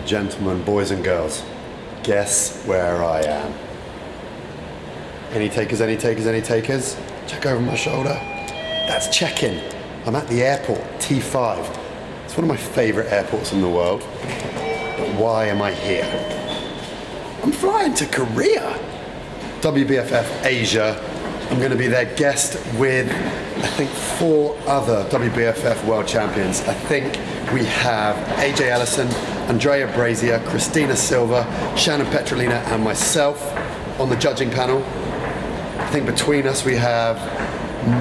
gentlemen, boys and girls, guess where I am? Any takers, any takers, any takers? Check over my shoulder. That's check-in. I'm at the airport, T5. It's one of my favorite airports in the world. But why am I here? I'm flying to Korea. WBFF Asia. I'm going to be their guest with, I think, 4 other WBFF world champions. I think we have AJ Ellison, Andrea Brazier, Christina Silva, Shannon Petrolina, and myself on the judging panel. I think between us we have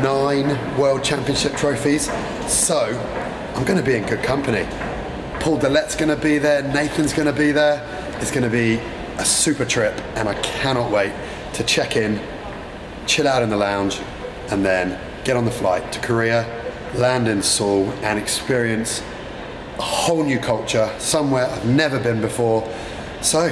9 world championship trophies. So I'm going to be in good company. Paul Delette's going to be there, Nathan's going to be there. It's going to be a super trip, and I cannot wait to check in, chill out in the lounge, and then get on the flight to Korea, land in Seoul, and experience a whole new culture, somewhere I've never been before. So,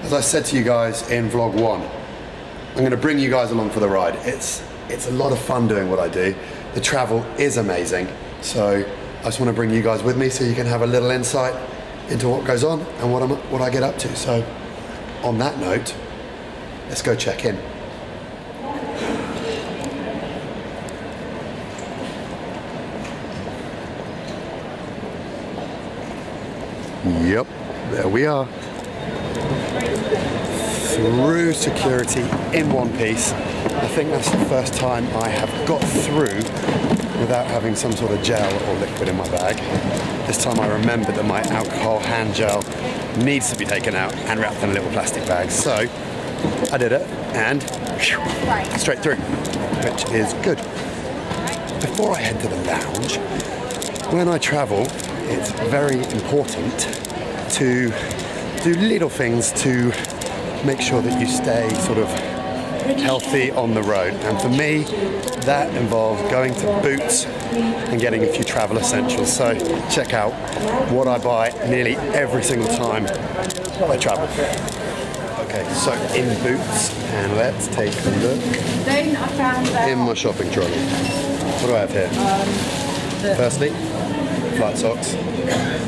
as I said to you guys in vlog 1, I'm going to bring you guys along for the ride. It's a lot of fun doing what I do. The travel is amazing. So I just want to bring you guys with me so you can have a little insight into what goes on and what I get up to. So on that note, let's go check in. Yep, there we are. Through security in one piece. I think that's the first time I have got through without having some sort of gel or liquid in my bag. This time I remembered that my alcohol hand gel needs to be taken out and wrapped in a little plastic bag. So I did it and straight through, which is good. Before I head to the lounge, when I travel, it's very important to do little things to make sure that you stay sort of healthy on the road. And for me, that involves going to Boots and getting a few travel essentials. So check out what I buy nearly every single time I travel. Okay, so in Boots, and let's take a look in my shopping trolley. What do I have here? Firstly, flight socks.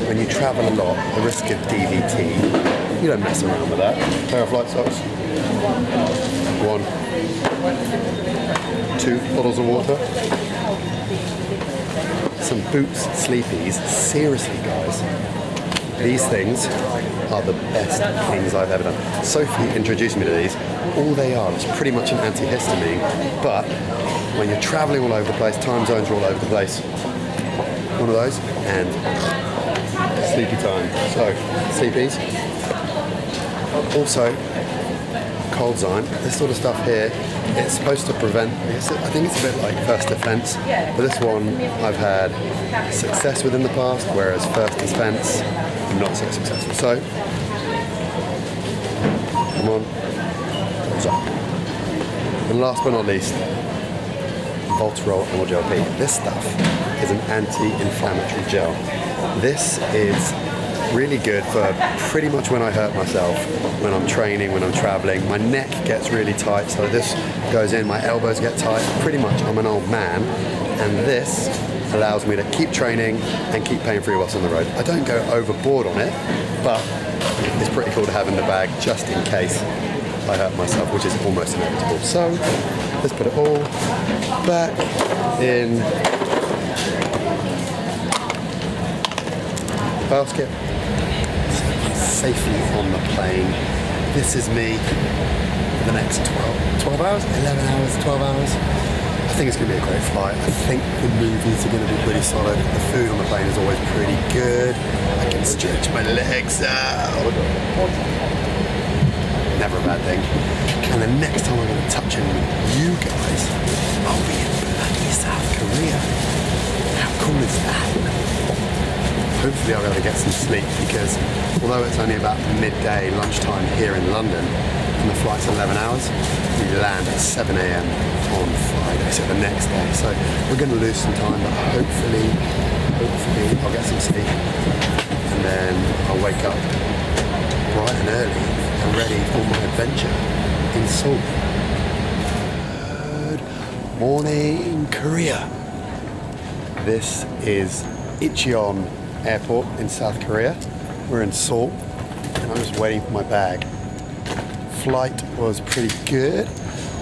When you travel a lot, the risk of DVT, you don't mess around with that. Pair of flight socks. 1, 2 bottles of water. Some Boots Sleepies. Seriously, guys, these things are the best things I've ever done. Sophie introduced me to these. All they are is pretty much an antihistamine, but when you're traveling all over the place, time zones are all over the place, one of those, and sleepy time. So, sleepies. Also, cold zone. This sort of stuff here, it's supposed to prevent, I think it's a bit like first defense, but this one I've had success with in the past, whereas first defense, not so successful. So, come on, comes up. And last but not least, Voltarol MLGLP. This stuff is an anti-inflammatory gel. This is really good for pretty much when I hurt myself, when I'm training, when I'm traveling. My neck gets really tight, so this goes in, my elbows get tight. Pretty much I'm an old man, and this allows me to keep training and keep paying for whilst on the road. I don't go overboard on it, but it's pretty cool to have in the bag just in case I hurt myself, which is almost inevitable. So let's put it all back in the basket. Safely on the plane. This is me for the next 12 hours, 11 hours, 12 hours. I think it's going to be a great flight. I think the movies are going to be pretty solid. The food on the plane is always pretty good. I can stretch my legs out. Never a bad thing. And the next time I'm going to touch in with you guys, I'll be in bloody South Korea. How cool is that? Hopefully I'll be able to get some sleep, because although it's only about midday lunchtime here in London and the flight's 11 hours, we land at 7 AM on Friday, so the next day. So we're going to lose some time, but hopefully I'll get some sleep, and then I'll wake up bright and early and ready for my adventure in Seoul. Good morning, Korea. This is Incheon Airport in South Korea. We're in Seoul, and I'm just waiting for my bag. Flight was pretty good.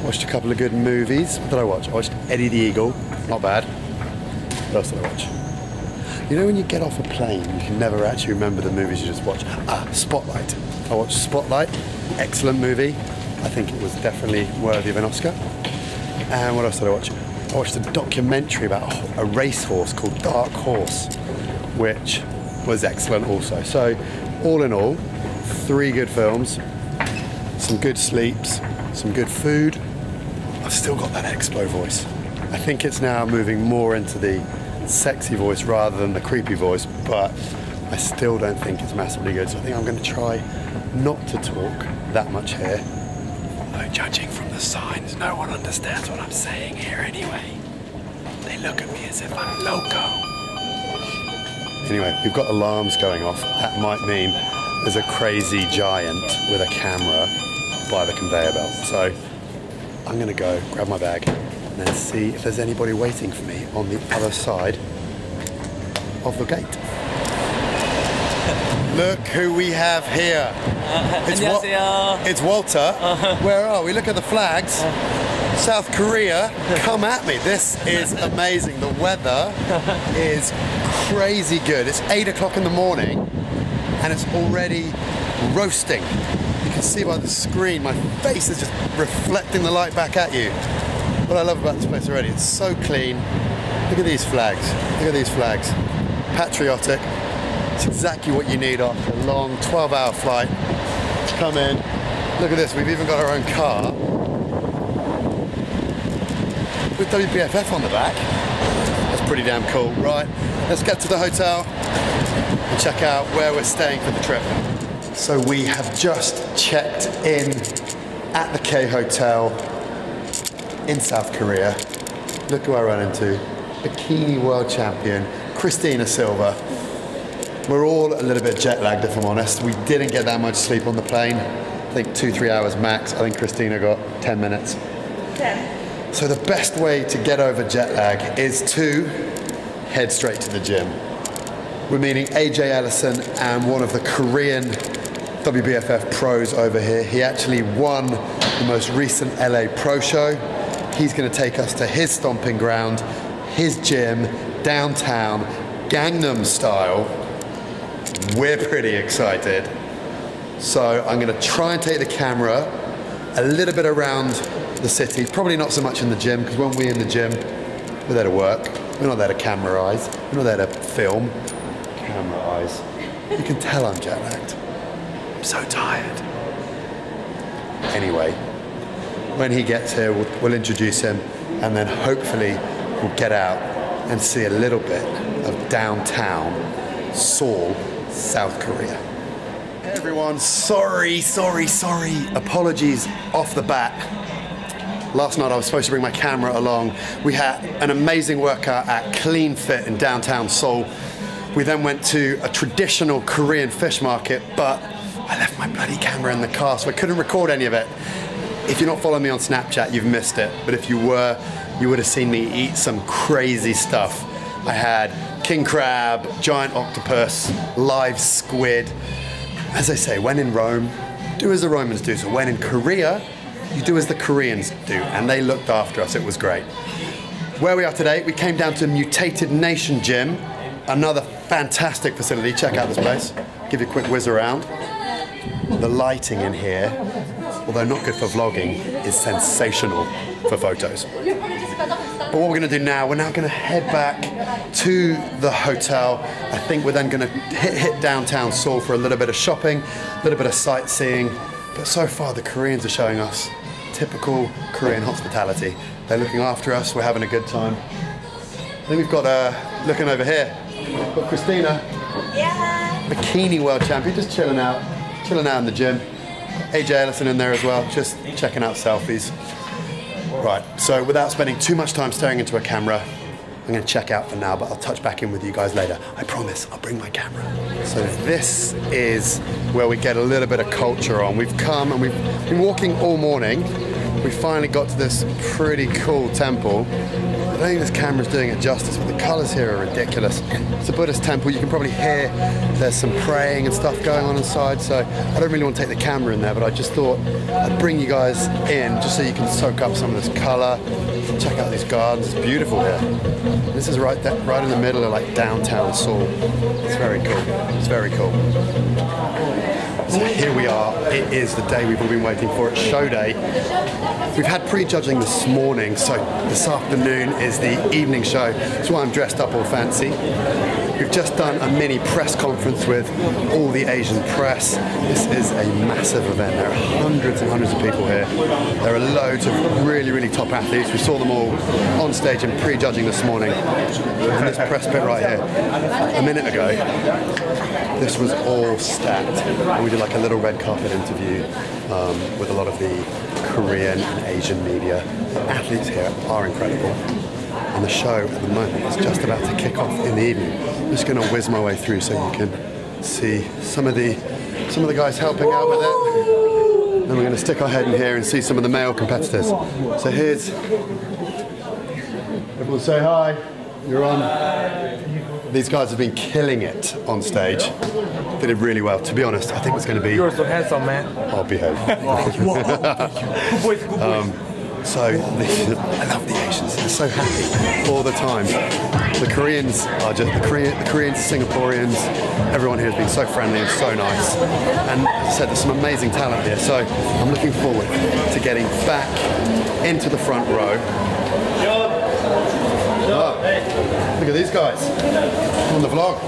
Watched a couple of good movies. What did I watch? I watched Eddie the Eagle. Not bad. What else did I watch? You know when you get off a plane, you can never actually remember the movies you just watch. Spotlight. I watched Spotlight. Excellent movie. I think it was definitely worthy of an Oscar. And what else did I watch? I watched a documentary about a racehorse called Dark Horse, which was excellent also. So, all in all, 3 good films, some good sleeps, some good food. I've still got that Expo voice. I think it's now moving more into the sexy voice rather than the creepy voice, but I still don't think it's massively good. So I think I'm going to try not to talk that much here. Although judging from the signs, no one understands what I'm saying here anyway. They look at me as if I'm loco. Anyway, we've got alarms going off. That might mean there's a crazy giant with a camera by the conveyor belt. So I'm gonna go grab my bag and then see if there's anybody waiting for me on the other side of the gate. Look who we have here. It's Walter. Where are we? Look at the flags. South Korea, come at me. This is amazing. The weather is crazy good. It's 8 o'clock in the morning and it's already roasting. You can see by the screen, my face is just reflecting the light back at you. What I love about this place already, it's so clean. Look at these flags. Look at these flags. Patriotic. It's exactly what you need after a long 12-hour flight. Come in. Look at this. We've even got our own car with WBFF on the back. That's pretty damn cool. Right, let's get to the hotel and check out where we're staying for the trip. So we have just checked in at the K Hotel in South Korea. Look who I run into. Bikini world champion, Christina Silva. We're all a little bit jet lagged, if I'm honest. We didn't get that much sleep on the plane. I think 2-3 hours max. I think Christina got 10 minutes. 10. So the best way to get over jet lag is to head straight to the gym. We're meeting AJ Ellison and one of the Korean WBFF pros over here. He actually won the most recent LA Pro Show. He's going to take us to his stomping ground, his gym, downtown, Gangnam style. We're pretty excited. So I'm going to try and take the camera a little bit around the city, probably not so much in the gym, because when we're in the gym, we're there to work. We're not there to camera-eyes. We're not there to film. Camera-eyes. You can tell I'm jet-lagged. I'm so tired. Anyway, when he gets here, we'll introduce him, and then hopefully we'll get out and see a little bit of downtown Seoul, South Korea. Hey everyone, sorry. Apologies off the bat. Last night I was supposed to bring my camera along. We had an amazing workout at Clean Fit in downtown Seoul. We then went to a traditional Korean fish market, but I left my bloody camera in the car, so I couldn't record any of it. If you're not following me on Snapchat, you've missed it. But if you were, you would have seen me eat some crazy stuff. I had king crab, giant octopus, live squid. As I say, when in Rome, do as the Romans do. So when in Korea, you do as the Koreans do, and they looked after us. It was great. Where we are today, we came down to Mutated Nation Gym, another fantastic facility. Check out this place. Give you a quick whiz around. The lighting in here, although not good for vlogging, is sensational for photos. But what we're going to do now, we're now going to head back to the hotel. I think we're then going to hit downtown Seoul for a little bit of shopping, a little bit of sightseeing. But so far, the Koreans are showing us typical Korean hospitality. They're looking after us. We're having a good time. I think we've got, looking over here, we've got Christina. Yeah. Bikini world champion, just chilling out in the gym. AJ Ellison in there as well, just checking out selfies. Right, so without spending too much time staring into a camera, I'm going to check out for now, but I'll touch back in with you guys later. I promise, I'll bring my camera. So this is where we get a little bit of culture on. We've come and we've been walking all morning, we finally got to this pretty cool temple. I don't think this camera's doing it justice, but the colours here are ridiculous. It's a Buddhist temple. You can probably hear there's some praying and stuff going on inside, so I don't really want to take the camera in there, but I just thought I'd bring you guys in just so you can soak up some of this colour. Check out these gardens. It's beautiful here. This is right in the middle of like downtown Seoul. It's very cool. It's very cool. So here we are. It is the day we've all been waiting for. It's show day. We've had pre-judging this morning, so this afternoon is the evening show. That's why I'm dressed up all fancy. We've just done a mini press conference with all the Asian press. This is a massive event. There are hundreds and hundreds of people here. There are loads of really, really top athletes. We saw them all on stage in pre-judging this morning. And this press bit right here, a minute ago, this was all stacked. And we did like a little red carpet interview with a lot of the Korean and Asian media. The athletes here are incredible. And the show at the moment is just about to kick off in the evening. I'm just going to whiz my way through so you can see some of the guys helping out with it. Then we're going to stick our head in here and see some of the male competitors. So here's, everyone say hi. You're on. These guys have been killing it on stage. They did really well. To be honest, I think it's going to be. You're so handsome, man. I'll behave. Good boys, good boys. So I love the Asians. They're so happy all the time. The Koreans are just the Koreans, Singaporeans. Everyone here has been so friendly and so nice. And as I said, there's some amazing talent here. So I'm looking forward to getting back into the front row. Oh, look at these guys on the vlog.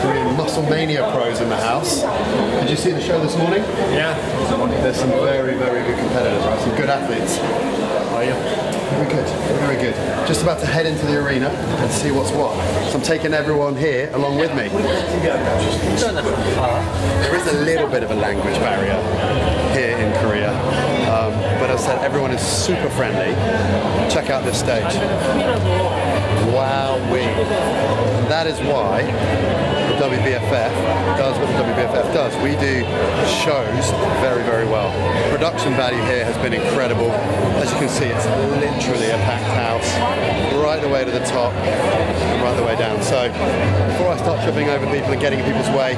Korean Muscle Mania pros in the house. Did you see the show this morning? Yeah. There's some very, very good competitors, right? Some good athletes. Are you? Very good, very good. Just about to head into the arena and see what's what. So I'm taking everyone here along with me. There is a little bit of a language barrier here in Korea. But as I said, everyone is super friendly. Check out this stage. Wowee. And that is why the WBFF does what the WBFF does. We do shows very, very well. Production value here has been incredible. As you can see, it's literally a packed house, right the way to the top and right the way down. So before I start tripping over people and getting in people's way,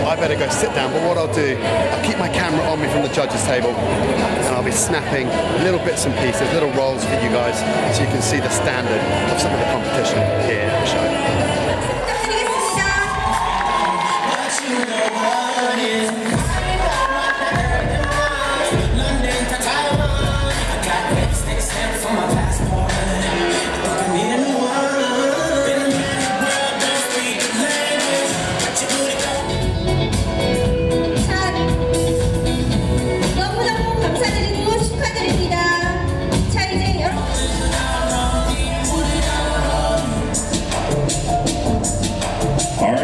I better go sit down, but what I'll do, I'll keep my camera on me from the judges' table and I'll be snapping little bits and pieces, little rolls for you guys so you can see the standard of some of the competition here at the show.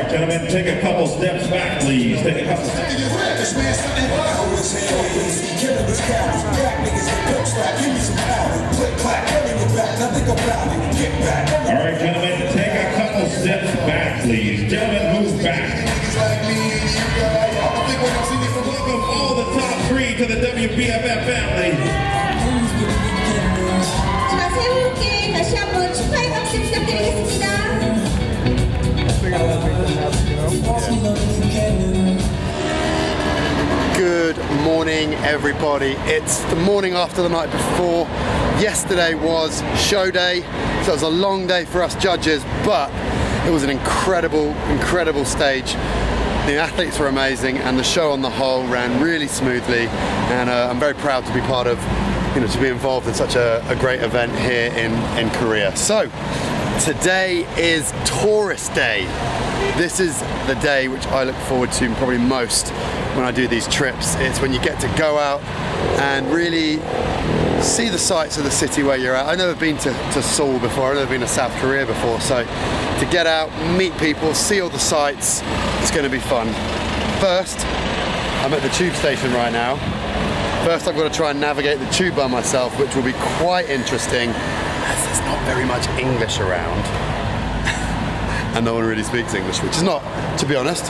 Gentlemen, take a couple steps back, please. Take a couple steps. All right, gentlemen, take a couple steps back, please. Gentlemen, move back. Welcome all the top three to the WBFF family. 자, 세 분께 다시 한번 축하의 박수 부탁드리겠습니다. Good morning, everybody. It's the morning after the night before. Yesterday was show day, so it was a long day for us judges, but it was an incredible, incredible stage. The athletes were amazing, and the show on the whole ran really smoothly. And I'm very proud to be part of, to be involved in such a great event here in Korea. So today is Tourist Day. This is the day which I look forward to probably most when I do these trips. It's when you get to go out and really see the sights of the city where you're at. I've never been to Seoul before, I've never been to South Korea before, so to get out, meet people, see all the sights, it's going to be fun. First, I'm at the tube station right now. First I've got to try and navigate the tube by myself, which will be quite interesting as there's not very much English around. And no one really speaks English, which is not, to be honest,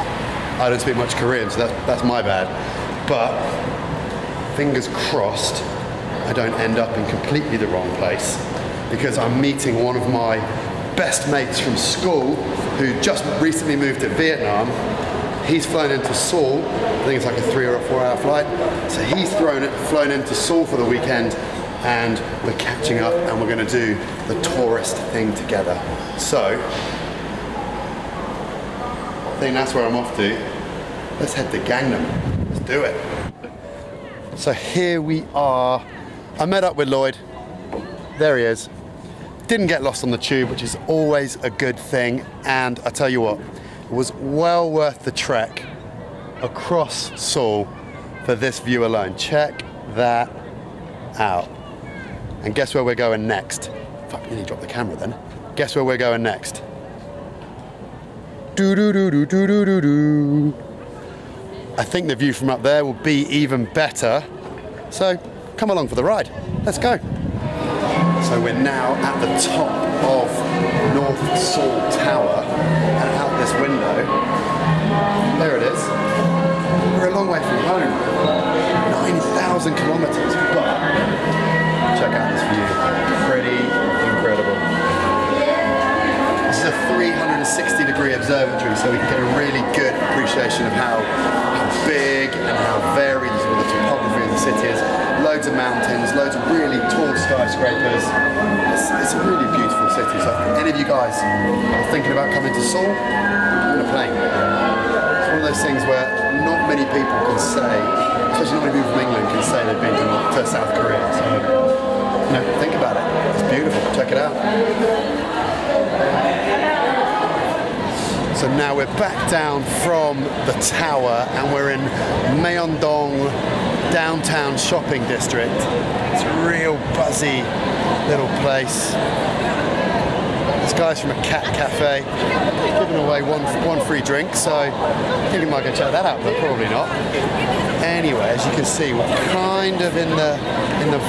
I don't speak much Korean, so that's my bad. But fingers crossed I don't end up in completely the wrong place, because I'm meeting one of my best mates from school who just recently moved to Vietnam. He's flown into Seoul. I think it's like a 3 or a 4 hour flight. So he's flown into Seoul for the weekend, and we're catching up and we're gonna do the tourist thing together. So, I think that's where I'm off to. Let's head to Gangnam. Let's do it. So here we are. I met up with Lloyd. There he is. Didn't get lost on the tube, which is always a good thing. And I tell you what, it was well worth the trek across Seoul for this view alone. Check that out. And guess where we're going next? Fuck, nearly dropped the camera then. Guess where we're going next? Do-do-do-do-do-do-do. I think the view from up there will be even better. So come along for the ride. Let's go. So we're now at the top of North Seoul Tower, and out this window, there it is. We're a long way from home. 9,000 kilometers, but check out this view. Pretty incredible. This is a 360-degree observatory, so we can get a really good appreciation of how big and how varied the topography of the city is. Loads of mountains, loads of really tall skyscrapers. It's a really beautiful city. So if any of you guys are thinking about coming to Seoul, on a plane. It's one of those things where not many people can say, especially not many people from England can say they've been to South Korea. So, you know, think about it. It's beautiful. Check it out. So now we're back down from the tower and we're in Myeongdong downtown shopping district. It's a real buzzy little place. This guy's from a cat cafe, giving away one free drink, so I think we might go check that out, but probably not. Anyway, as you can see, we're kind of in the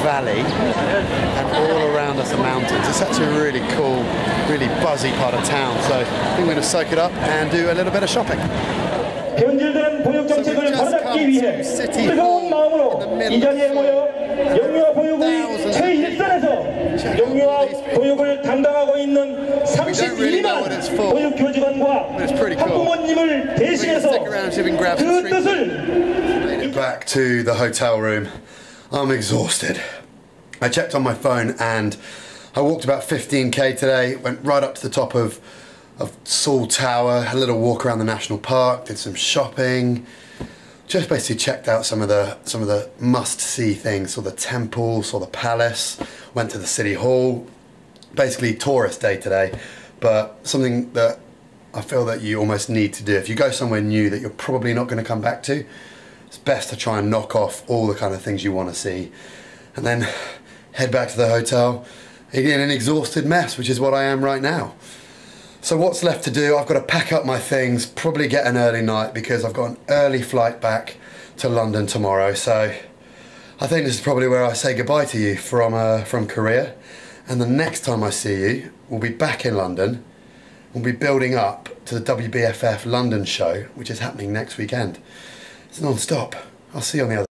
valley, and all around us are mountains. It's actually a really cool, really buzzy part of town, so I think we're going to soak it up and do a little bit of shopping. 변질된 보육 정책을 바로잡기 위해 뜨거운 마음으로 이 자리에 모여 영유아 보육의 최일선에서 영유아 보육을 담당하고 있는 32만 보육교직원과 학부모님을 대신해서 그 뜻을 Back to the hotel room. I'm exhausted. I checked on my phone and I walked about 15k today, went right up to the top of Seoul Tower, had a little walk around the national park, did some shopping, just basically checked out some of the must-see things. Saw the temple, saw the palace, went to the city hall. Basically tourist day today, but something that I feel that you almost need to do. If you go somewhere new that you're probably not going to come back to, it's best to try and knock off all the kind of things you want to see and then head back to the hotel in an exhausted mess, which is what I am right now. So what's left to do? I've got to pack up my things, probably get an early night because I've got an early flight back to London tomorrow. So I think this is probably where I say goodbye to you from Korea. And the next time I see you, we'll be back in London. We'll be building up to the WBFF London show, which is happening next weekend. It's non-stop. I'll see you on the other